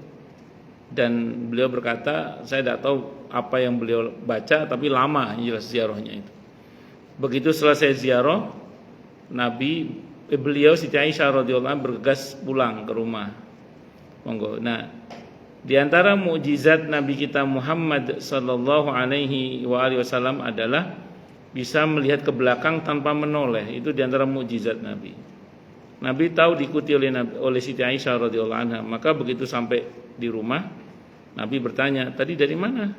Dan beliau berkata, saya tidak tahu apa yang beliau baca, tapi lama jelas ziarahnya itu. Begitu selesai ziarah, beliau Siti Aisyah radhiyallahu anha bergegas pulang ke rumah. Monggo. Nah, di antara mukjizat Nabi kita Muhammad sallallahu alaihi wasallam adalah bisa melihat ke belakang tanpa menoleh. Itu di antara mukjizat Nabi. Nabi tahu diikuti oleh Siti Aisyah radhiyallahu anha, maka begitu sampai di rumah, Nabi bertanya, tadi dari mana?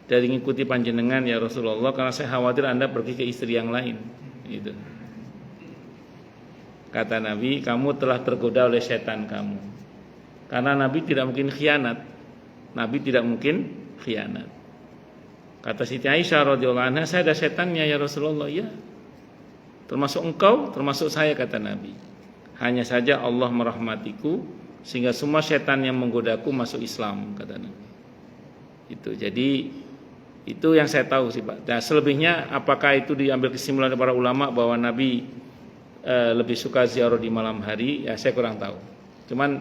Dari ngikuti panjenengan ya Rasulullah, karena saya khawatir Anda pergi ke istri yang lain. Gitu. Kata Nabi, kamu telah tergoda oleh setan kamu. Karena Nabi tidak mungkin khianat. Nabi tidak mungkin khianat. Kata Siti Aisyah radhiyallahu anha, saya ada setannya ya Rasulullah. Ya, termasuk engkau, termasuk saya, kata Nabi. Hanya saja Allah merahmatiku sehingga semua setan yang menggodaku masuk Islam, kata Nabi. Itu jadi itu yang saya tahu sih Pak. Nah, selebihnya apakah itu diambil kesimpulan dari para ulama bahwa Nabi lebih suka ziarah di malam hari, ya saya kurang tahu. Cuman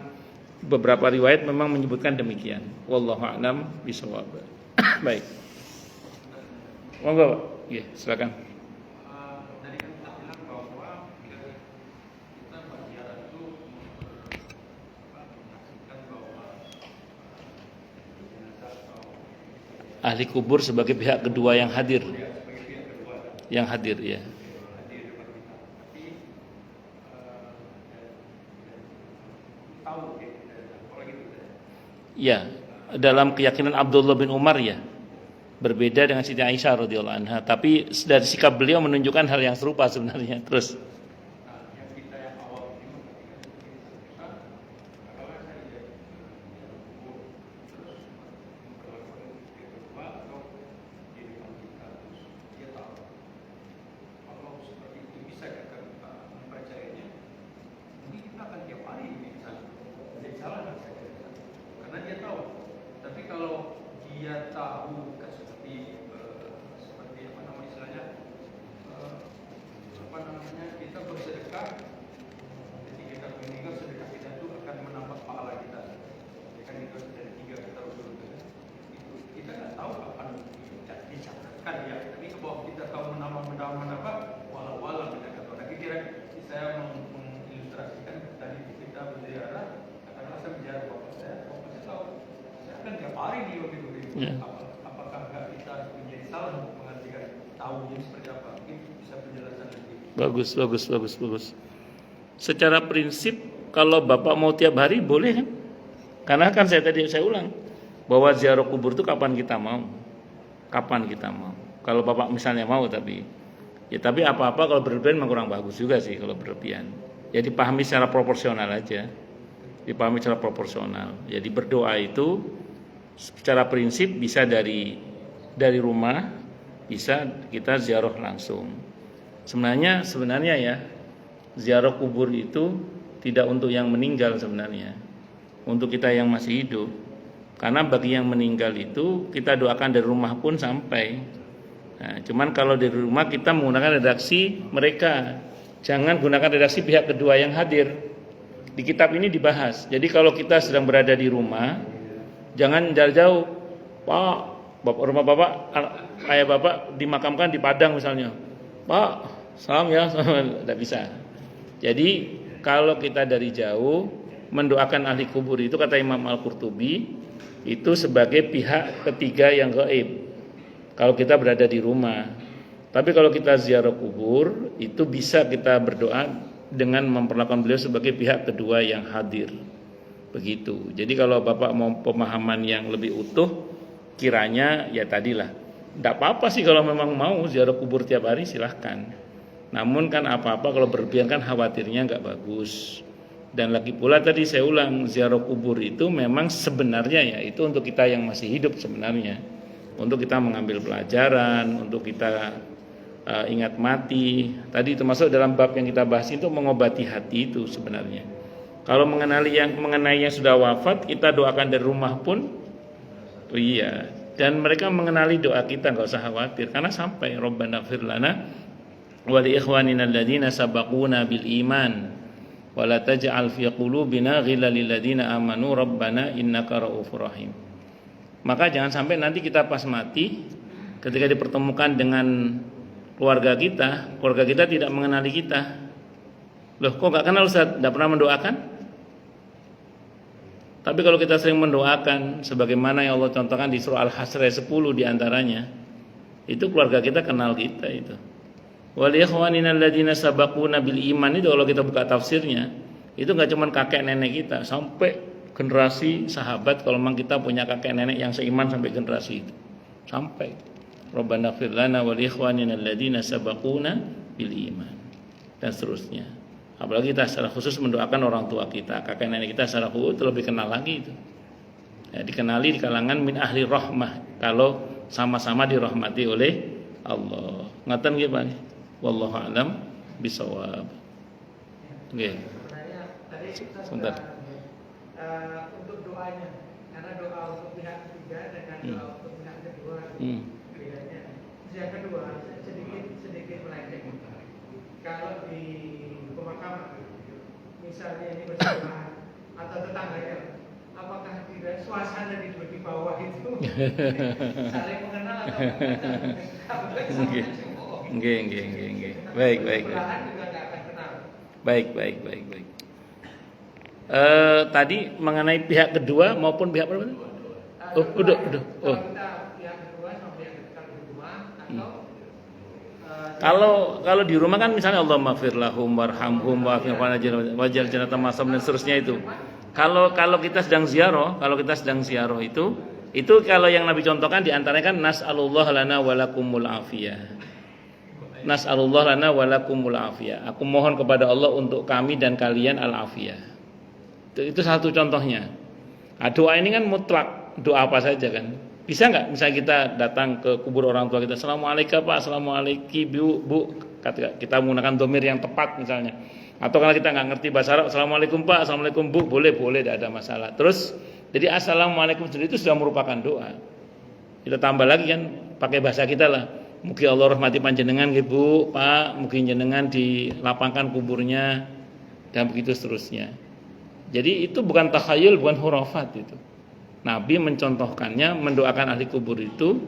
beberapa riwayat memang menyebutkan demikian. Wallahu a'lam bishawab. Baik. Monggo Pak. Ya, silakan. Ahli kubur sebagai pihak kedua yang hadir. Yang hadir ya. Ya, dalam keyakinan Abdullah bin Umar ya. Berbeda dengan Siti Aisyah radhiyallahu anha, tapi dari sikap beliau menunjukkan hal yang serupa sebenarnya. Terus ya. Apakah kita menjadi salah mengartikan tahunya seperti apa? Mungkin bisa penjelasan lebih. Bagus. Secara prinsip kalau Bapak mau tiap hari boleh kan? Karena kan saya ulang bahwa ziarah kubur itu kapan kita mau. Kalau Bapak misalnya mau tapi apa-apa kalau berlebihan memang kurang bagus juga sih kalau berlebihan. Jadi pahami secara proporsional aja. Jadi berdoa itu secara prinsip bisa dari rumah, bisa kita ziarah langsung. Sebenarnya ya, ziarah kubur itu tidak untuk yang meninggal sebenarnya, untuk kita yang masih hidup. Karena bagi yang meninggal itu kita doakan dari rumah pun sampai. Nah, cuman kalau dari rumah kita menggunakan redaksi mereka, jangan gunakan redaksi pihak kedua yang hadir. Di kitab ini dibahas. Jadi kalau kita sedang berada di rumah, jangan jauh-jauh. Pak, rumah Bapak, ayah Bapak dimakamkan di Padang misalnya. Pak, salam ya, tidak bisa. Jadi kalau kita dari jauh mendoakan ahli kubur itu kata Imam Al-Qurtubi itu sebagai pihak ketiga yang gaib. Kalau kita berada di rumah. Tapi kalau kita ziarah kubur itu bisa kita berdoa dengan memperlakukan beliau sebagai pihak kedua yang hadir. Begitu. Jadi kalau Bapak mau pemahaman yang lebih utuh, kiranya ya tadilah. Tidak apa-apa sih kalau memang mau ziarah kubur tiap hari silahkan. Namun kan apa-apa kalau berlebihan kan khawatirnya nggak bagus. Dan lagi pula tadi saya ulang, ziarah kubur itu memang sebenarnya ya itu untuk kita yang masih hidup sebenarnya. Untuk kita mengambil pelajaran, untuk kita ingat mati. Tadi termasuk dalam bab yang kita bahas itu mengobati hati itu sebenarnya. Kalau mengenai yang sudah wafat, kita doakan dari rumah pun, iya. Dan mereka mengenali doa kita, nggak usah khawatir, karena sampai Rabbana ighfir lana wa li ikhwanina alladziina sabaquna bil iman wa la taj'al fi qulubina ghillan lil ladziina amanu rabbana innaka ra'ufur rahim. Maka jangan sampai nanti kita pas mati, ketika dipertemukan dengan keluarga kita tidak mengenali kita. Loh, kok nggak kenal Ustaz? Nggak pernah mendoakan? Tapi kalau kita sering mendoakan sebagaimana yang Allah contohkan di surah Al-Hasr 10 diantaranya, itu keluarga kita kenal kita itu. Wal ikhwanina alladziina sabaquna bil iman itu kalau kita buka tafsirnya, itu enggak cuma kakek nenek kita, sampai generasi sahabat kalau memang kita punya kakek nenek yang seiman sampai generasi itu. Sampai Rabbana ighfir lana wal ikhwanina alladziina sabaquna bil iman dan seterusnya. Apalagi kita secara khusus mendoakan orang tua kita, kakek nenek kita secara khusus, itu lebih kenal lagi itu. Ya, dikenali di kalangan min ahli rahmah kalau sama-sama dirahmati oleh Allah. Ngaten nggih Pak. Wallahu a'lam bishawab. Nggih. Sebentar. Untuk doanya, karena doa untuk pihak ketiga dengan doa untuk pihak kedua bedanya. Yang kedua sedikit melenceng. Kalau di pemakaman, misalnya ini bersebelahan atau tetangganya, apakah tidak suasana di bawah itu saling mengenal atau Nggih. Baik. Tadi mengenai pihak kedua maupun pihak apa? Udah. Oh. Kalau di rumah kan misalnya Allahumma ighfir lahum warhamhum waj'al jannata masam dan seterusnya itu. Kalau kita sedang ziarah, itu kalau yang Nabi contohkan di antaranya kan nas'alullah lana walakumul afiyah. Nas'alullah lana walakumul afiyah. Aku mohon kepada Allah untuk kami dan kalian al-afiyah. Itu satu contohnya. Nah, doa ini kan mutlak, doa apa saja kan. Bisa nggak misalnya kita datang ke kubur orang tua kita, assalamualaikum Pak, assalamualaikum Bu, kita menggunakan domir yang tepat misalnya. Atau kalau kita nggak ngerti bahasa Arab, assalamualaikum Pak, assalamualaikum Bu, boleh, tidak ada masalah. Terus jadi assalamualaikum sendiri itu sudah merupakan doa. Kita tambah lagi kan pakai bahasa kita lah. Mugi Allah rahmati panjenengan Bu, Pak, mugi jenengan dilapangkan kuburnya dan begitu seterusnya. Jadi itu bukan takhayul, bukan hurafat itu. Nabi mencontohkannya, mendoakan ahli kubur itu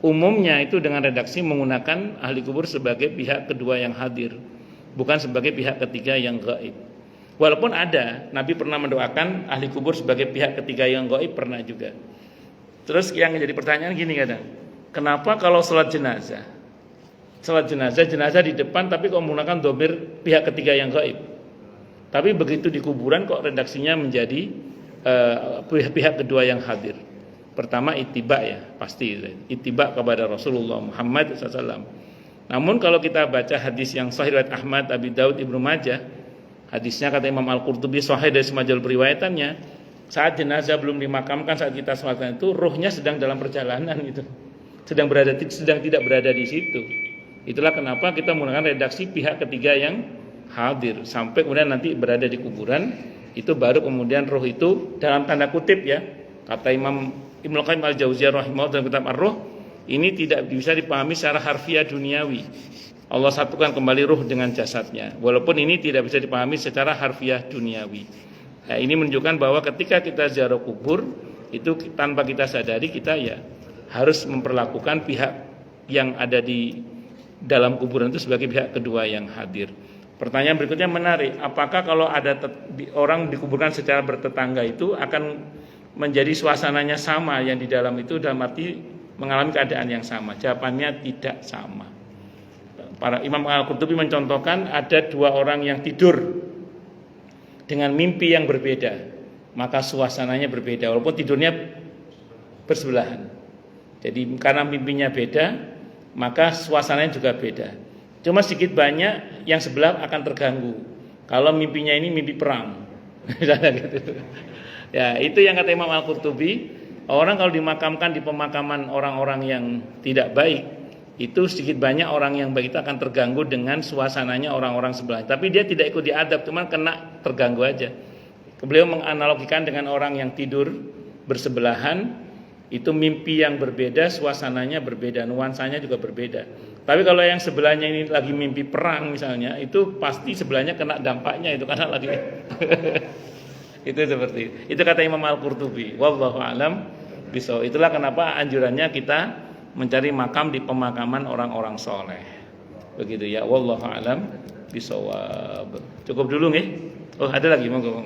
umumnya itu dengan redaksi menggunakan ahli kubur sebagai pihak kedua yang hadir, bukan sebagai pihak ketiga yang gaib. Walaupun ada, Nabi pernah mendoakan ahli kubur sebagai pihak ketiga yang gaib, pernah juga. Terus yang jadi pertanyaan gini kadang, kenapa kalau sholat jenazah di depan tapi kok menggunakan domir pihak ketiga yang gaib? Tapi begitu di kuburan kok redaksinya menjadi pihak kedua yang hadir. Pertama ittiba ya, pasti ittiba kepada Rasulullah Muhammad SAW. Namun kalau kita baca hadis yang sahih riwayat Ahmad, Abi Daud, Ibnu Majah, hadisnya kata Imam Al-Qurtubi sahih dari semajal periwayatannya, saat jenazah belum dimakamkan, saat kita sholatkan itu ruhnya sedang dalam perjalanan gitu. Sedang tidak berada di situ. Itulah kenapa kita menggunakan redaksi pihak ketiga yang hadir sampai kemudian nanti berada di kuburan. Itu baru kemudian roh itu dalam tanda kutip ya, kata Imam Ibnu Qayyim Al-Jauziyah rahimahullah dalam kitab Ar-Ruh, ini tidak bisa dipahami secara harfiah duniawi. Allah satukan kembali ruh dengan jasadnya. Walaupun ini tidak bisa dipahami secara harfiah duniawi. Nah, ini menunjukkan bahwa ketika kita ziarah kubur itu tanpa kita sadari kita ya harus memperlakukan pihak yang ada di dalam kuburan itu sebagai pihak kedua yang hadir. Pertanyaan berikutnya menarik, apakah kalau ada orang dikuburkan secara bertetangga itu akan menjadi suasananya sama yang di dalam itu dalam arti mengalami keadaan yang sama? Jawabannya tidak sama. Para Imam Al-Qurtubi mencontohkan ada dua orang yang tidur dengan mimpi yang berbeda, maka suasananya berbeda walaupun tidurnya bersebelahan. Jadi karena mimpinya beda, maka suasananya juga beda. Cuma sedikit banyak yang sebelah akan terganggu. Kalau mimpinya ini mimpi perang, gitu. Ya itu yang kata Imam Al-Qurtubi. Orang kalau dimakamkan di pemakaman orang-orang yang tidak baik, itu sedikit banyak orang yang baik itu akan terganggu dengan suasananya orang-orang sebelah. Tapi dia tidak ikut diadab, cuma kena terganggu aja. Beliau menganalogikan dengan orang yang tidur bersebelahan. Itu mimpi yang berbeda, suasananya berbeda, nuansanya juga berbeda. Tapi kalau yang sebelahnya ini lagi mimpi perang misalnya, itu pasti sebelahnya kena dampaknya itu karena lagi itu seperti itu. Itu kata Imam Al-Qurtubi. Wallahu a'lam bishawab. Itulah kenapa anjurannya kita mencari makam di pemakaman orang-orang soleh. Begitu ya. Wallahu a'lam bishawab. Cukup dulu nih. Oh ada lagi, monggo.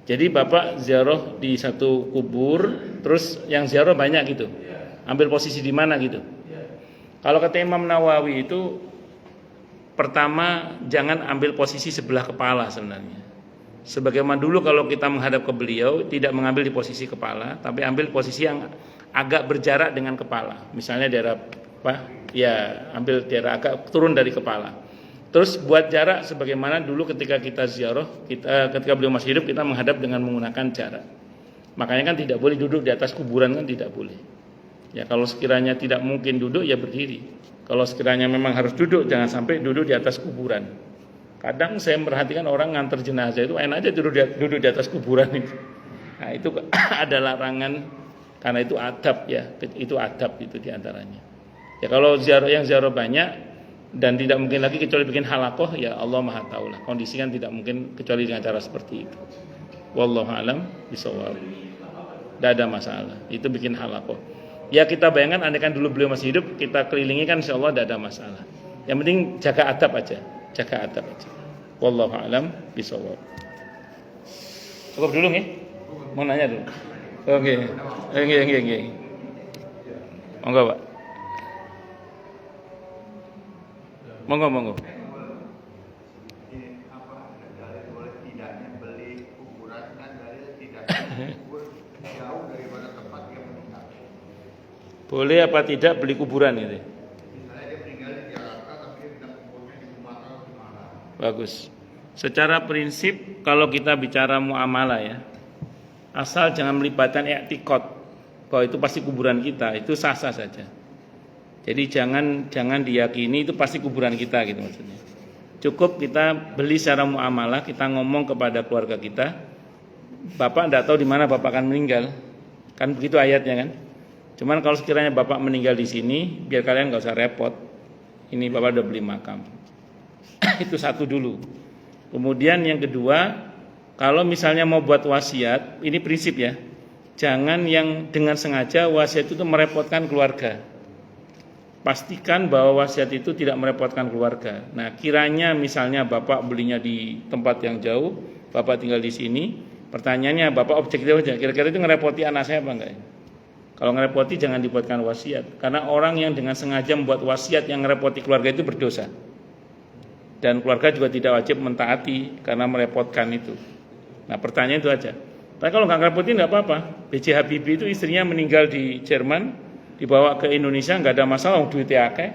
Jadi Bapak ziarah di satu kubur, terus yang ziarah banyak gitu. Ambil posisi di mana gitu. Kalau kata Imam Nawawi itu pertama jangan ambil posisi sebelah kepala sebenarnya. Sebagaimana dulu kalau kita menghadap ke beliau tidak mengambil di posisi kepala, tapi ambil posisi yang agak berjarak dengan kepala. Misalnya daerah ambil daerah agak turun dari kepala. Terus buat jarak sebagaimana dulu ketika kita ziarah, ketika beliau masih hidup kita menghadap dengan menggunakan jarak. Makanya kan tidak boleh duduk di atas kuburan, kan tidak boleh. Ya kalau sekiranya tidak mungkin duduk ya berdiri. Kalau sekiranya memang harus duduk, jangan sampai duduk di atas kuburan. Kadang saya memperhatikan orang nganter jenazah itu enak aja duduk di atas kuburan itu. Nah itu ada larangan karena itu adab ya, itu adab itu diantaranya. Ya kalau yang ziarah banyak dan tidak mungkin lagi kecuali bikin halakoh, ya Allah Maha Tahu lah. Kondisi kan tidak mungkin kecuali dengan cara seperti itu. Wallahu alam bishawab. Tidak ada masalah. Itu bikin halakoh. Ya kita bayangkan andaikan dulu beliau masih hidup, kita kelilingi kan insyaallah tidak ada masalah. Yang penting jaga adab aja. Jaga adab aja. Wallahu a'lam bishawab. Cukup dulu nih. Mau nanya dulu. Oke. Nggih. Monggo, Pak. Monggo. Ini apa dalil boleh tidaknya beli kuburan kan dalil tidaknya kubur jauh daripada tempat yang meninggal. Boleh apa tidak beli kuburan itu? Bagus. Secara prinsip kalau kita bicara muamalah ya, asal jangan melibatkan i'tiqad bahwa itu pasti kuburan kita, itu sah-sah saja. Jadi jangan diyakini itu pasti kuburan kita gitu maksudnya. Cukup kita beli secara muamalah, kita ngomong kepada keluarga kita, Bapak tidak tahu di mana Bapak akan meninggal. Kan begitu ayatnya kan? Cuman kalau sekiranya Bapak meninggal di sini, biar kalian enggak usah repot. Ini Bapak udah beli makam. Itu satu dulu. Kemudian yang kedua, kalau misalnya mau buat wasiat, ini prinsip ya, jangan yang dengan sengaja wasiat itu merepotkan keluarga. Pastikan bahwa wasiat itu tidak merepotkan keluarga. Nah kiranya misalnya Bapak belinya di tempat yang jauh, Bapak tinggal di sini, pertanyaannya Bapak objektif aja, kira-kira itu ngerepoti anak saya apa enggak? Kalau ngerepoti jangan dibuatkan wasiat, karena orang yang dengan sengaja membuat wasiat yang ngerepoti keluarga itu berdosa. Dan keluarga juga tidak wajib mentaati karena merepotkan itu. Nah pertanyaan itu aja. Tapi kalau nggak ngerepotin nggak apa-apa. B.J. Habibie itu istrinya meninggal di Jerman, dibawa ke Indonesia nggak ada masalah, duitnya akeh,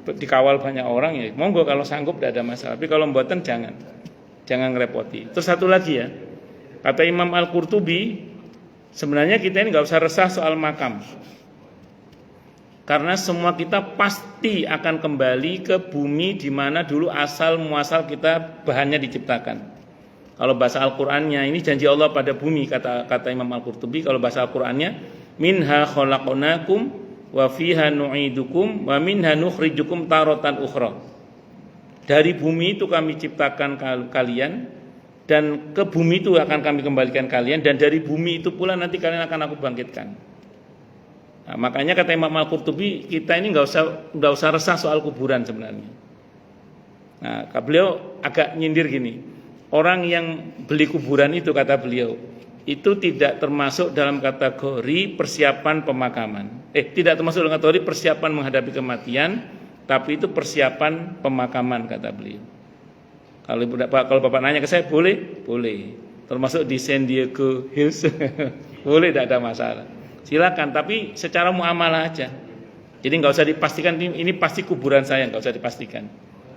dikawal banyak orang ya. Monggo kalau sanggup tidak ada masalah. Tapi kalau mboten jangan ngerepoti. Terus satu lagi ya, kata Imam Al-Qurtubi, sebenarnya kita ini nggak usah resah soal makam. Karena semua kita pasti akan kembali ke bumi di mana dulu asal muasal kita bahannya diciptakan. Kalau bahasa Al-Qur'annya ini janji Allah pada bumi, kata Imam Al-Qurtubi. Kalau bahasa Al-Qur'annya minha khalaqnakum wa fiha nu'idukum wa minha nukhrijukum taratan ukhra. Dari bumi itu kami ciptakan kalian dan ke bumi itu akan kami kembalikan kalian, dan dari bumi itu pula nanti kalian akan aku bangkitkan. Nah, makanya kata Imam Al-Qurtubi, kita ini nggak usah resah soal kuburan sebenarnya. Nah, beliau agak nyindir gini, orang yang beli kuburan itu kata beliau itu tidak termasuk dalam kategori persiapan pemakaman. Tidak termasuk dalam kategori persiapan menghadapi kematian, tapi itu persiapan pemakaman kata beliau. Kalau Bapak nanya ke saya, boleh. Termasuk di San Diego Hills, boleh, tidak ada masalah. Silakan, tapi secara muamalah aja. Jadi nggak usah dipastikan ini pasti kuburan saya, nggak usah dipastikan.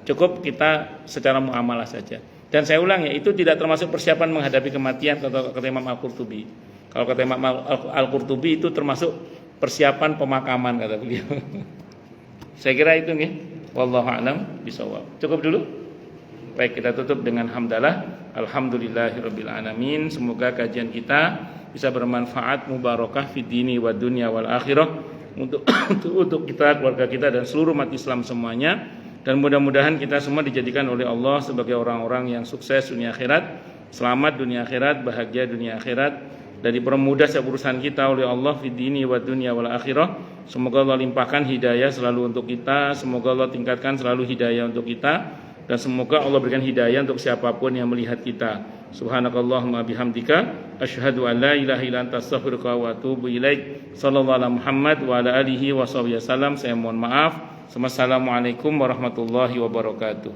Cukup kita secara muamalah saja. Dan saya ulang ya, itu tidak termasuk persiapan menghadapi kematian kata Imam Al-Qurtubi. Kalau kata Imam Al-Qurtubi itu termasuk persiapan pemakaman kata beliau. Saya kira itu nih. Wallahu a'lam bishawab. Cukup dulu. Baik, kita tutup dengan hamdalah. Alhamdulillahirabbil alamin. Semoga kajian kita bisa bermanfaat, mubarakah fid dini wad dunya wal akhirah untuk kita, keluarga kita dan seluruh umat Islam semuanya, dan mudah-mudahan kita semua dijadikan oleh Allah sebagai orang-orang yang sukses dunia akhirat, selamat dunia akhirat, bahagia dunia akhirat, dan dipermudah setiap urusan kita oleh Allah fid dini wad dunya wal akhirah. Semoga Allah limpahkan hidayah selalu untuk kita, semoga Allah tingkatkan selalu hidayah untuk kita, dan semoga Allah berikan hidayah untuk siapapun yang melihat kita. Subhanakallahumma bihamdika asyhadu an la ilaha illa anta astaghfiruka wa atubu ilaik. Sallallahu alaihi Muhammad wa ala alihi wa sahbihi wasallam. Saya mohon maaf. Wassalamualaikum warahmatullahi wabarakatuh.